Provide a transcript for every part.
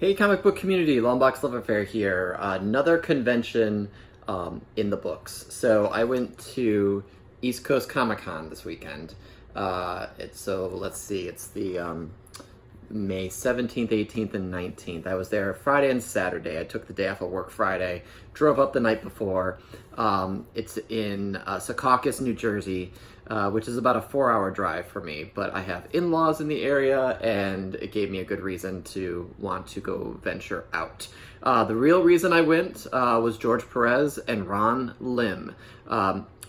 Hey, comic book community, Longbox Love Affair here. Another convention in the books. So I went to East Coast Comic Con this weekend. Let's see, it's the May 17th, 18th, and 19th. I was there Friday and Saturday. I took the day off of work Friday, drove up the night before. It's in Secaucus, New Jersey, which is about a 4-hour drive for me, but I have in-laws in the area, and it gave me a good reason to want to go venture out. The real reason I went was George Perez and Ron Lim.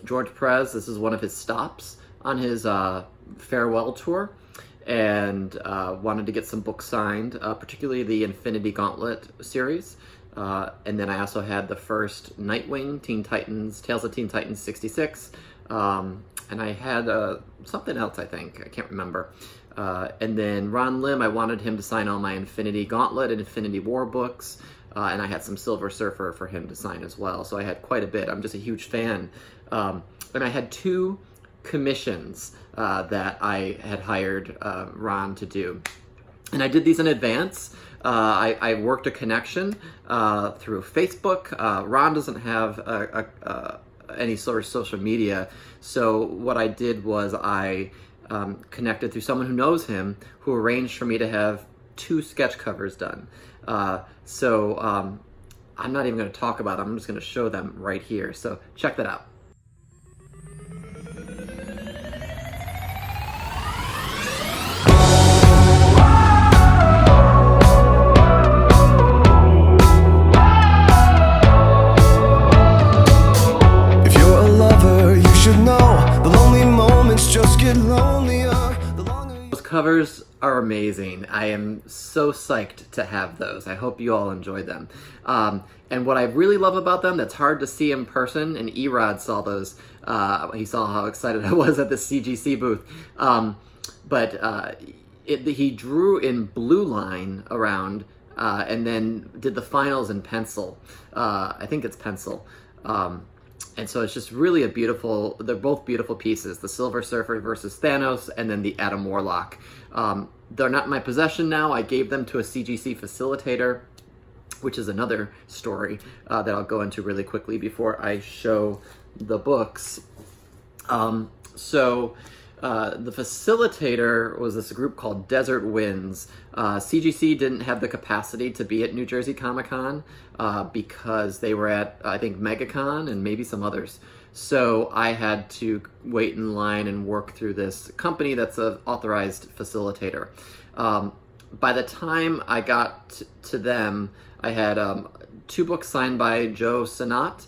George Perez, this is one of his stops on his farewell tour, and wanted to get some books signed, particularly the Infinity Gauntlet series. And then I also had the first Nightwing, Tales of Teen Titans 66, and I had something else, I think. I can't remember. And then Ron Lim, I wanted him to sign all my Infinity Gauntlet and Infinity War books, and I had some Silver Surfer for him to sign as well. So I had quite a bit. I'm just a huge fan. And I had 2 commissions that I had hired Ron to do. And I did these in advance. I worked a connection through Facebook. Ron doesn't have any sort of social media, so what I did was I connected through someone who knows him, who arranged for me to have 2 sketch covers done. So I'm not even going to talk about them. I'm just going to show them right here. So check that out. Those covers are amazing. I am so psyched to have those. I hope you all enjoyed them. And what I really love about them, that's hard to see in person, and Erod saw those. He saw how excited I was at the CGC booth. He drew in blue line around, and then did the finals in pencil. I think it's pencil. And so it's just really they're both beautiful pieces, the Silver Surfer versus Thanos, and then the Adam Warlock. They're not in my possession now. I gave them to a CGC facilitator, which is another story that I'll go into really quickly before I show the books. The facilitator was this group called Desert Winds. CGC didn't have the capacity to be at New Jersey Comic Con because they were at, I think, MegaCon and maybe some others. So I had to wait in line and work through this company that's an authorized facilitator. By the time I got to them, I had 2 books signed by Joe Sinat.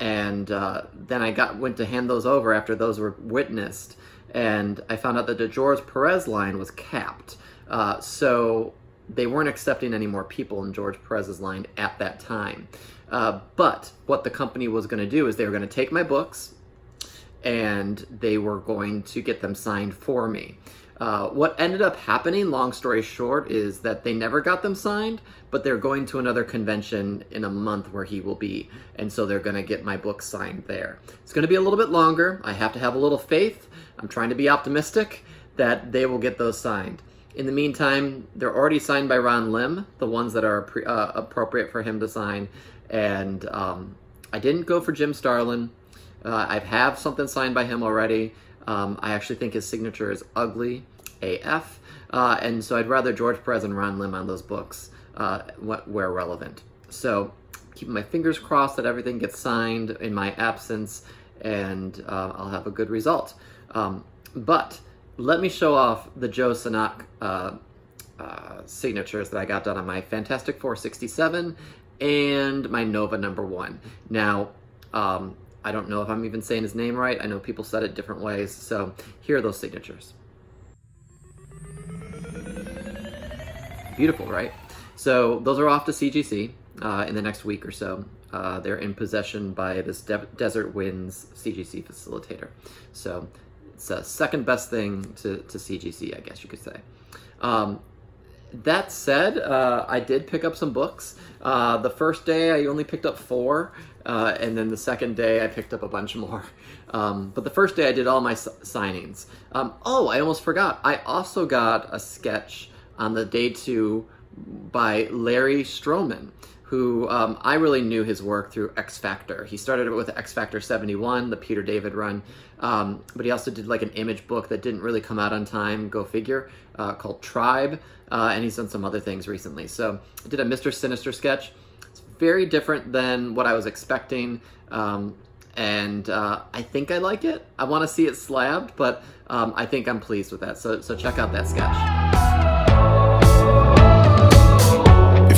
And then I went to hand those over after those were witnessed, and I found out that the George Perez line was capped. So they weren't accepting any more people in George Perez's line at that time. But what the company was going to do is they were going to take my books, and they were going to get them signed for me. What ended up happening, long story short, is that they never got them signed, but they're going to another convention in a month where he will be, and so they're going to get my book signed there. It's going to be a little bit longer. I have to have a little faith. I'm trying to be optimistic that they will get those signed. In the meantime, they're already signed by Ron Lim, the ones that are appropriate for him to sign, and I didn't go for Jim Starlin. I have something signed by him already. I actually think his signature is ugly AF, and so I'd rather George Perez and Ron Lim on those books where relevant. So keeping my fingers crossed that everything gets signed in my absence, and I'll have a good result. But let me show off the Joe Sinat signatures that I got done on my Fantastic Four 67 and my Nova #1. Now, I don't know if I'm even saying his name right. I know people said it different ways. So here are those signatures. Beautiful, right? So those are off to CGC in the next week or so. They're in possession by this Desert Winds CGC facilitator. So it's a second best thing to CGC, I guess you could say. That said, I did pick up some books. The first day I only picked up 4, and then the second day I picked up a bunch more. But the first day I did all my signings. I almost forgot. I also got a sketch on the day 2 by Larry Stroman, who I really knew his work through X Factor. He started it with X Factor 71, the Peter David run, but he also did like an image book that didn't really come out on time, go figure, called Tribe, and he's done some other things recently. So I did a Mr. Sinister sketch. It's very different than what I was expecting, and I think I like it. I want to see it slabbed, but I think I'm pleased with that. So check out that sketch.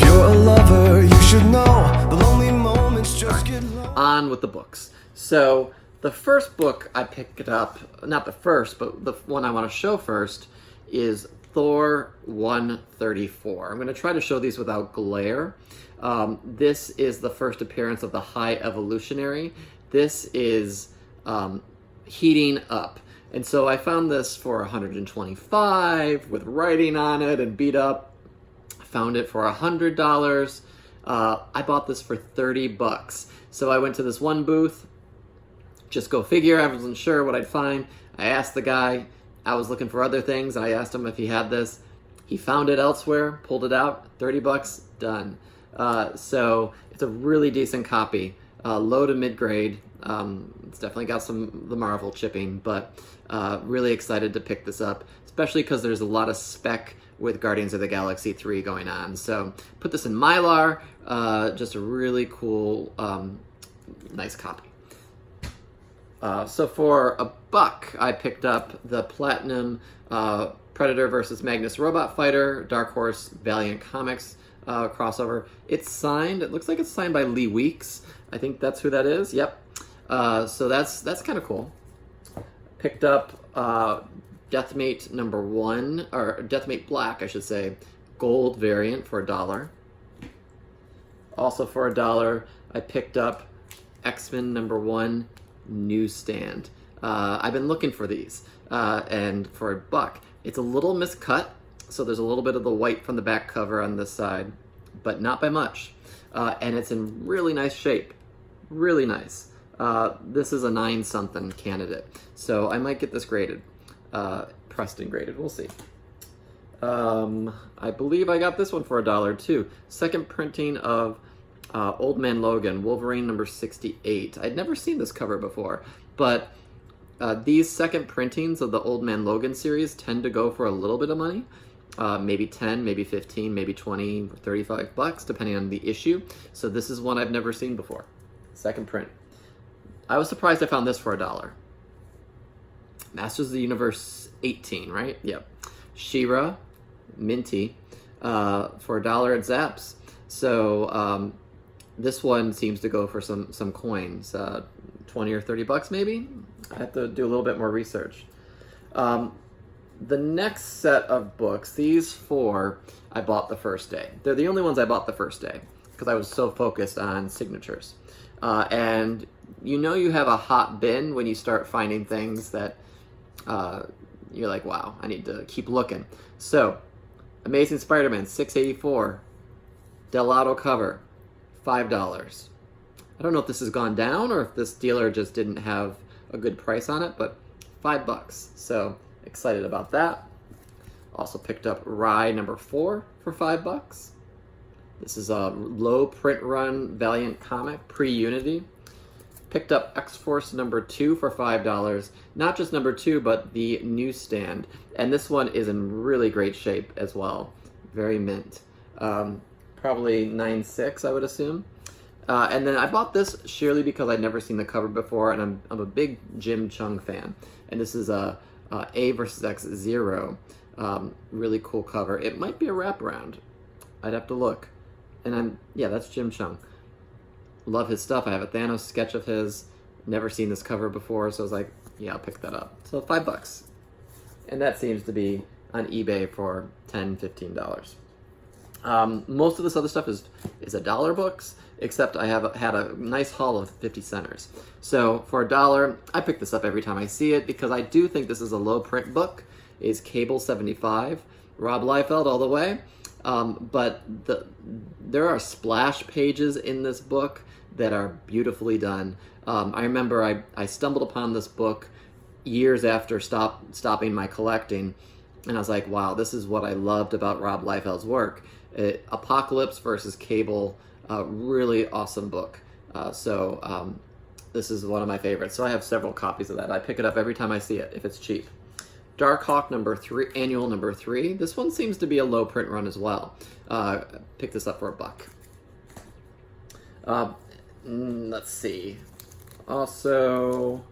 You're a lover, you should know the lonely moments just get low. On with the books. So the first book I picked up, not the first, but the one I want to show first, is Thor 134. I'm going to try to show these without glare. This is the first appearance of the High Evolutionary. This is heating up. And so I found this for 125 with writing on it and beat up. Found it for $100. I bought this for $30. So I went to this one booth, just go figure, I wasn't sure what I'd find. I asked the guy, I was looking for other things, and I asked him if he had this. He found it elsewhere, pulled it out, $30, done. So it's a really decent copy, low to mid-grade. It's definitely got the Marvel chipping, but really excited to pick this up, especially because there's a lot of spec with Guardians of the Galaxy 3 going on. So put this in Mylar, just a really cool, nice copy. So for $1, I picked up the Platinum Predator versus Magnus Robot Fighter, Dark Horse Valiant Comics crossover. It's signed, it looks like it's signed by Lee Weeks. I think that's who that is, yep. So that's kind of cool. Picked up Deathmate #1, or Deathmate Black, I should say, gold variant for $1. Also for $1, I picked up X-Men #1 newsstand. I've been looking for these, and for $1. It's a little miscut, so there's a little bit of the white from the back cover on this side, but not by much. And it's in really nice shape, really nice. This is a 9-something candidate, so I might get this graded. Pressed and graded, we'll see. I believe I got this one for $1 too. Second printing of Old Man Logan, Wolverine #68. I'd never seen this cover before, but these second printings of the Old Man Logan series tend to go for a little bit of money. Maybe 10, maybe 15, maybe 20, $35, depending on the issue. So this is one I've never seen before. Second print. I was surprised I found this for $1. Masters of the Universe 18, right? Yep. She-Ra, minty, for $1 at Zapp's. So this one seems to go for some coins, 20 or $30 maybe. I have to do a little bit more research. The next set of books, these 4, I bought the first day. They're the only ones I bought the first day because I was so focused on signatures. And you know you have a hot bin when you start finding things that you're like, wow, I need to keep looking. So, Amazing Spider-Man 684, Delato cover, $5. I don't know if this has gone down or if this dealer just didn't have a good price on it, but $5. So, excited about that. Also picked up Rye #4 for $5. This is a low print run Valiant comic, pre-Unity. Picked up X-Force #2 for $5. Not just #2, but the newsstand. And this one is in really great shape as well. Very mint. Probably 9.6, I would assume. And then I bought this sheerly because I'd never seen the cover before, and I'm a big Jim Chung fan. And this is a A vs. X Zero. Really cool cover. It might be a wraparound. I'd have to look. And yeah, that's Jim Chung. Love his stuff. I have a Thanos sketch of his. Never seen this cover before, so I was like, yeah, I'll pick that up. So $5. And that seems to be on eBay for $10, $15. Most of this other stuff is $1 books, except I have had a nice haul of 50 centers. So for $1, I pick this up every time I see it because I do think this is a low print book. It's Cable 75, Rob Liefeld all the way. But there are splash pages in this book that are beautifully done. I remember I stumbled upon this book years after stopping my collecting, and I was like, wow, this is what I loved about Rob Liefeld's work. Apocalypse versus Cable, really awesome book. This is one of my favorites. So I have several copies of that. I pick it up every time I see it if it's cheap. Darkhawk annual number 3. This one seems to be a low print run as well. Pick this up for $1. Let's see. Also,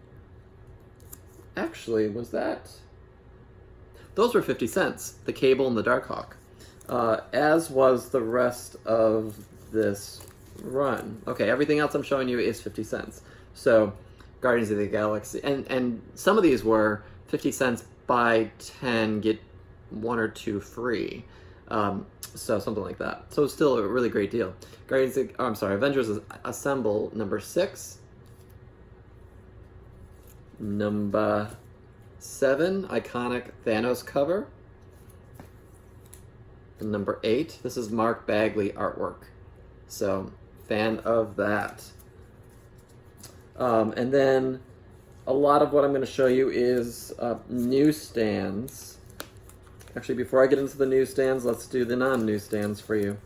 actually, those were 50 cents, the Cable and the Darkhawk, as was the rest of this run. Okay, everything else I'm showing you is 50 cents. So, Guardians of the Galaxy, and some of these were 50 cents, buy 10, get 1 or 2 free. So something like that. So it's still a really great deal. Avengers Assemble number 6. Number 7, iconic Thanos cover. And number 8, this is Mark Bagley artwork. So, fan of that. And then a lot of what I'm going to show you is newsstands. Actually, before I get into the newsstands, let's do the non-newsstands for you.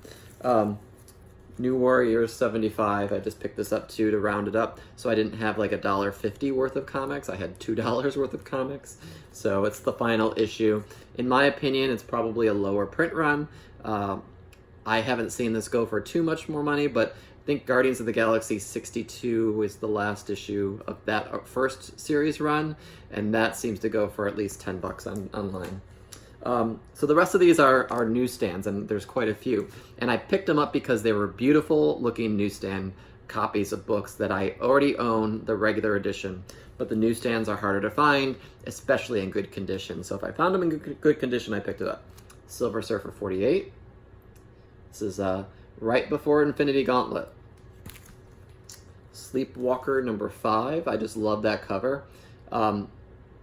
New Warriors 75. I just picked this up too to round it up. So I didn't have like $1.50 worth of comics. I had $2 worth of comics. So it's the final issue. In my opinion, it's probably a lower print run. I haven't seen this go for too much more money, but I think Guardians of the Galaxy 62 was the last issue of that first series run, and that seems to go for at least $10 online. So the rest of these are newsstands, and there's quite a few. And I picked them up because they were beautiful looking newsstand copies of books that I already own, the regular edition. But the newsstands are harder to find, especially in good condition. So if I found them in good condition, I picked it up. Silver Surfer 48. This is right before Infinity Gauntlet. Sleepwalker number 5. I just love that cover.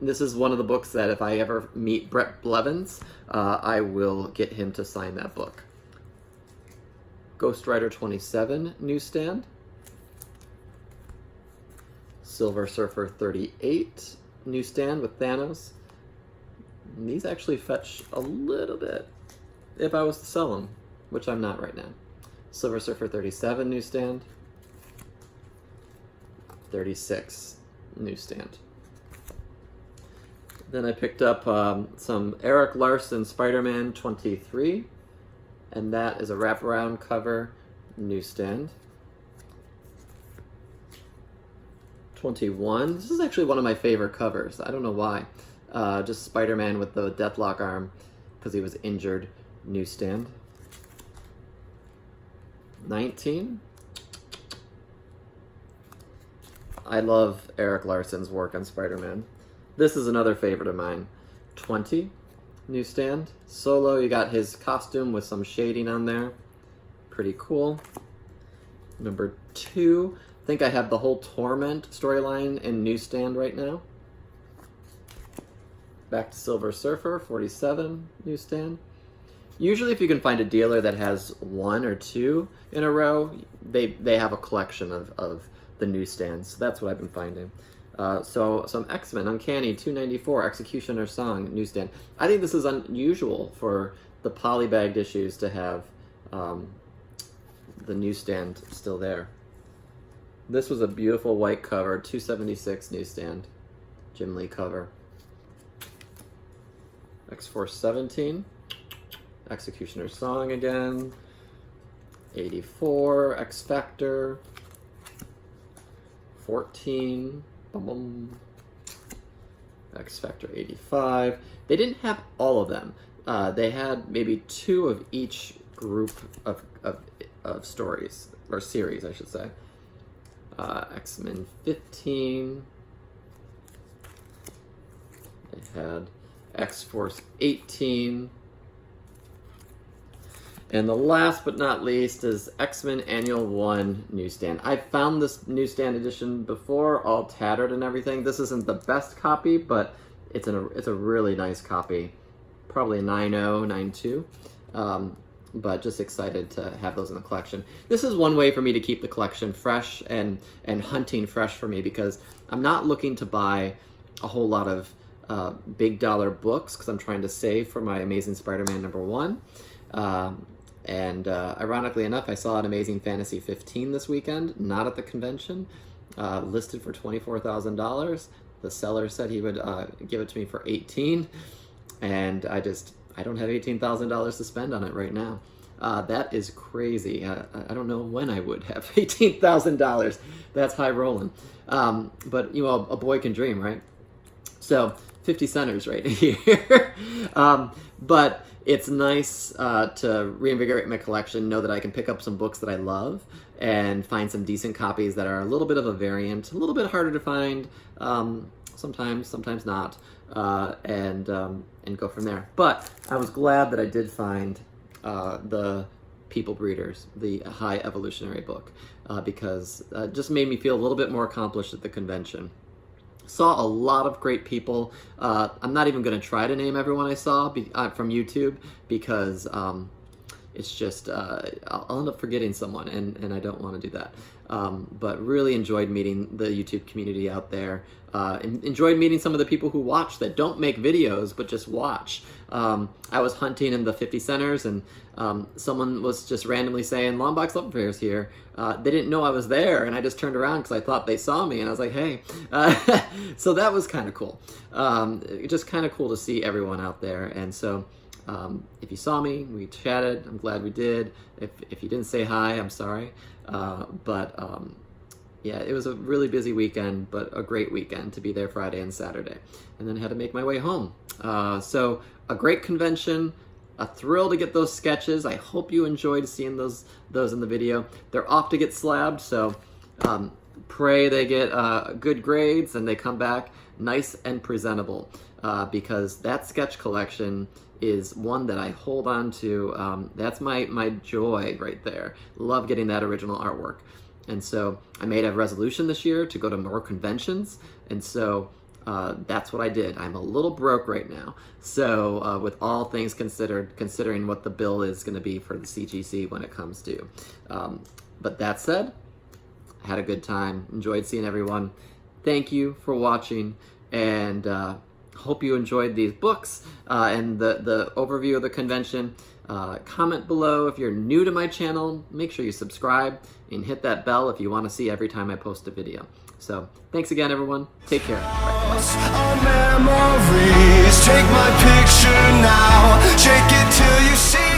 This is one of the books that if I ever meet Brett Blevins, I will get him to sign that book. Ghost Rider 27 newsstand. Silver Surfer 38 newsstand with Thanos. And these actually fetch a little bit if I was to sell them, which I'm not right now. Silver Surfer 37 newsstand. 36 newsstand. Then I picked up some Eric Larson Spider-Man 23, and that is a wraparound cover newsstand. 21. This is actually one of my favorite covers. I don't know why. Just Spider-Man with the Deathlock arm because he was injured. Newsstand. 19. I love Eric Larson's work on Spider-Man. This is another favorite of mine. 20. Newsstand. Solo, you got his costume with some shading on there. Pretty cool. Number 2. I think I have the whole Torment storyline in newsstand right now. Back to Silver Surfer 47 newsstand. Usually if you can find a dealer that has 1 or 2 in a row, they have a collection of the newsstands. So that's what I've been finding. So some X-Men, Uncanny 294, Executioner Song newsstand. I think this is unusual for the polybagged issues to have the newsstand still there. This was a beautiful white cover, 276 newsstand, Jim Lee cover. X-Force 17, Executioner Song again. 84, X-Factor. 14, X-Factor 85. They didn't have all of them. They had maybe 2 of each group of stories, or series, I should say. X-Men 15. They had X-Force 18. And the last but not least is X-Men Annual 1 newsstand. I found this newsstand edition before, all tattered and everything. This isn't the best copy, but it's a really nice copy. Probably a 9.0, 9.2. But just excited to have those in the collection. This is one way for me to keep the collection fresh and hunting fresh for me, because I'm not looking to buy a whole lot of big dollar books because I'm trying to save for my Amazing Spider-Man #1. And ironically enough, I saw an Amazing Fantasy 15 this weekend, not at the convention, listed for $24,000. The seller said he would give it to me for 18, and I don't have $18,000 to spend on it right now. That is crazy. I don't know when I would have $18,000. That's high rolling. But you know, a boy can dream, right? So 50 centers right here. But it's nice to reinvigorate my collection, know that I can pick up some books that I love and find some decent copies that are a little bit of a variant, a little bit harder to find, sometimes not, and go from there. But I was glad that I did find the People Breeders, the High Evolutionary book, because it just made me feel a little bit more accomplished at the convention. Saw a lot of great people. I'm not even going to try to name everyone I saw from YouTube, because it's just, I'll end up forgetting someone, and I don't want to do that. But really enjoyed meeting the YouTube community out there. Enjoyed meeting some of the people who watch that don't make videos, but just watch. I was hunting in the 50 centers, and someone was just randomly saying, "Long Box Love Affairs here." They didn't know I was there, and I just turned around because I thought they saw me, and I was like, "Hey." So that was kind of cool. Just kind of cool to see everyone out there. And so if you saw me, we chatted. I'm glad we did. If you didn't say hi, I'm sorry. Yeah, it was a really busy weekend, but a great weekend to be there Friday and Saturday. And then had to make my way home. So a great convention, a thrill to get those sketches. I hope you enjoyed seeing those in the video. They're off to get slabbed, so pray they get good grades and they come back nice and presentable, because that sketch collection is one that I hold on to. That's my joy right there. Love getting that original artwork. And so I made a resolution this year to go to more conventions, and so that's what I did. I'm a little broke right now, so with all things considered, considering what the bill is going to be for the CGC when it comes due. But that said, I had a good time, enjoyed seeing everyone. Thank you for watching, and hope you enjoyed these books and the overview of the convention. Comment below if you're new to my channel. Make sure you subscribe and hit that bell if you want to see every time I post a video. So thanks again, everyone. Take care. Our memories, take my picture now, shake it till you see